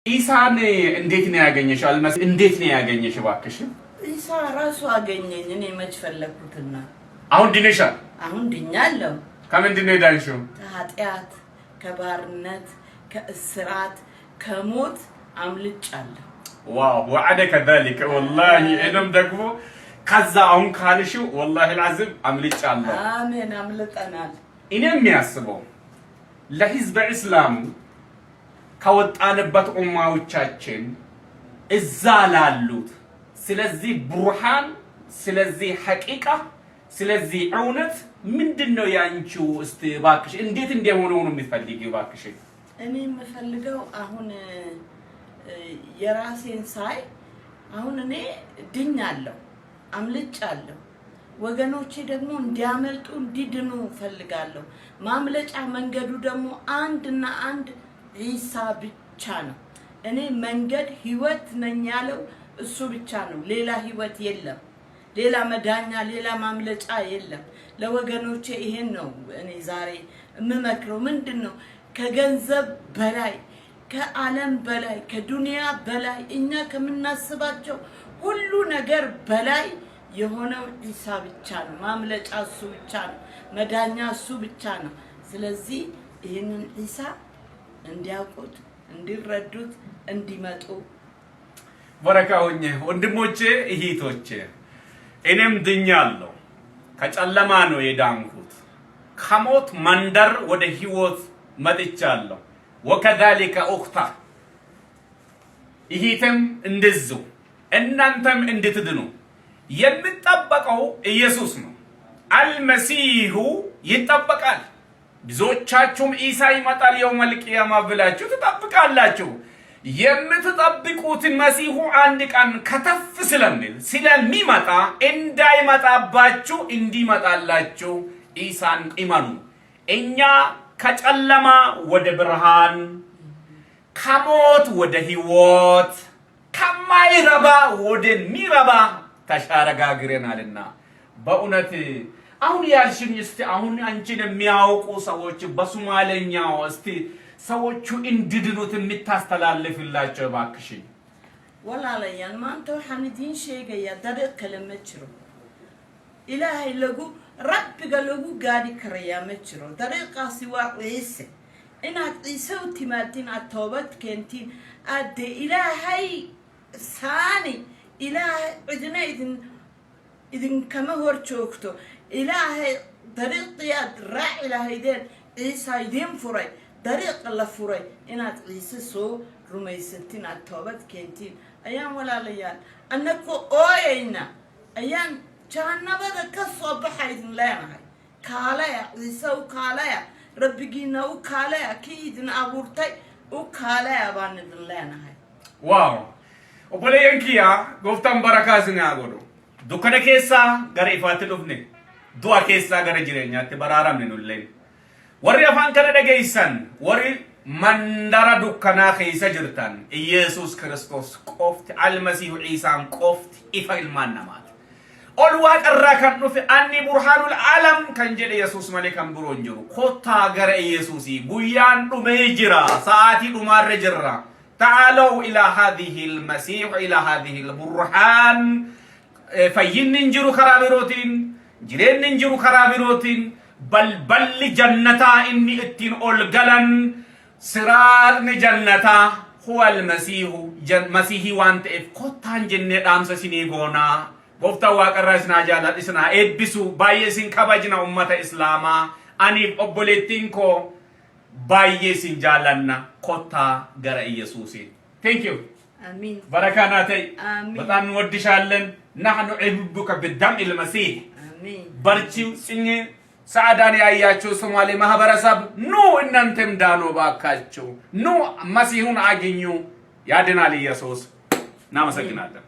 ኢሳን እንዴት ነው ያገኘሽ? አልመስ እንዴት ነው ያገኘሽ? ባክሽ ኢሳ ራሱ አገኘኝ። እኔ መች ፈለኩትና አሁን ድነሻል? አሁን ድኛለሁ። ከምንድን ነው ዳንሽው? ከኃጢአት፣ ከባርነት፣ ከእስራት፣ ከሞት አምልጫለሁ። ዋው ወዓደ ከذلك والله እኔም ደግሞ ከዛ አሁን ካልሽው والله العظيم አምልጫለሁ። አሜን። አምልጠናል። እኔም የሚያስበው ለህዝብ እስላም ከወጣንበት ኡማዎቻችን እዛ ላሉት ስለዚህ ብርሃን ስለዚህ ሐቂቃ ስለዚህ እውነት ምንድነው ያንቺው? እስቲ ባክሽ እንዴት እንደሆነው ነው የሚፈልጊው? ባክሽ እኔ የምፈልገው አሁን የራሴን ሳይ አሁን እኔ ድኛለሁ፣ አምልጫለሁ። ወገኖቼ ደግሞ እንዲያመልጡ እንዲድኑ ፈልጋለሁ። ማምለጫ መንገዱ ደግሞ አንድና አንድ ኢሳ ብቻ ነው። እኔ መንገድ ህይወት ነኝ ያለው እሱ ብቻ ነው። ሌላ ህይወት የለም። ሌላ መዳኛ ሌላ ማምለጫ የለም። ለወገኖቼ ይሄን ነው እኔ ዛሬ የምመክረው። ምንድነው ከገንዘብ በላይ ከዓለም በላይ ከዱንያ በላይ እኛ ከምናስባቸው ሁሉ ነገር በላይ የሆነው ኢሳ ብቻ ነው። ማምለጫ እሱ ብቻ ነው። መዳኛ እሱ ብቻ ነው። ስለዚህ ይሄንን ኢሳ እንዲያውቁት እንዲረዱት እንዲመጡ በረካውኝ ወንድሞቼ እህቶቼ እኔም ድኛለሁ። ከጨለማ ነው የዳንኩት። ከሞት መንደር ወደ ህይወት መጥቻለሁ። ወከذلك እኽታ እህቴም እንደዚሁ እናንተም እንድትድኑ የሚጠበቀው ኢየሱስ ነው። አልመሲሁ ይጠበቃል። ብዙዎቻችሁም ኢሳ ይመጣል የውመል ቂያማ ብላችሁ ትጠብቃላችሁ። የምትጠብቁት መሲሁ አንድ ቀን ከተፍ ስለሚመጣ እንዳይመጣባችሁ እንዲመጣላችሁ ኢሳን ኢማኑ። እኛ ከጨለማ ወደ ብርሃን ከሞት ወደ ህይወት ከማይረባ ወደ ሚረባ ተሻረጋግረናልና በእውነት አሁን ያልሽኝ እስቲ አሁን አንቺን የሚያውቁ ሰዎች በሶማሌኛው እስቲ ሰዎቹ እንድድኑት የምታስተላልፍላቸው ባክሽ። ወላላያን ማንተ ሐሚዲን ሸይገያ ደረቅ ከለመችሩ ኢላሂ ለጉ ረብ ገለጉ ጋዲ ከረያ መችሩ ደረቃ ሲዋ ወይስ እና ኢሰው ቲማቲን አተውበት ከንቲን አደ ኢላሂ ሳኒ ኢላሂ እድና إذن كما هو تشوكتو إلهي طريق ياد راع إلهي دين عيسى يدين فري طريق الله فري إنات عيسى سو رميستين التوبت كنتين أيام ولا ليال أنكو أوينا أيام كان بدا كسو بحيث لا نهاي كالايا عيسى وكالايا ربي جينا وكالايا كيدن أبورتي وكالايا باند لا نهاي واو وبلين كيا قفتم بركازنا أقولو dukkana keessa gara ifaatti dhufne du'a keessa gara jireenyaatti baraaramne nulleen warri afaan kana dhageessan warri mandara dukkanaa keessa jirtan Iyesuus Kiristoos qofti almasiihu Iisaan qofti ifa ilmaan namaati ol waaqarraa kan dhufe anni burhaanul alam kan jedhe Yesuus malee kan biroon jiru kottaa gara Iyesuusii guyyaan dhumee jira sa'aatii dhumaarra jirra ta'aalaw ilaa haadhihi almasiih ilaa haadhihi alburhaan فين ننجرو كرابيروتين جرين ننجرو كرابيروتين بل جنتا إني اتين أولغلن سرار جنتا هو المسيح مسيحي وانت اف قطان جنة آمسا سنيقونا بفتا واقرسنا جالات اسنا ادبسو بايسين كباجنا أمة إسلاما أنيف أبوليتينكو بايسين جالنا قطا غرا يسوسي Thank you. آمين. بركاناتي. آمين. بطان ودشالن نحن عبدك بالدم المسيح. آمين. برچيو سيني سعداني اياچو سومالي ማህበረሰብ ኑ እናንተም ዳኖ ባካችሁ ኑ መሲሁን አግኙ ያድናል ኢየሱስ። እናመሰግናለን።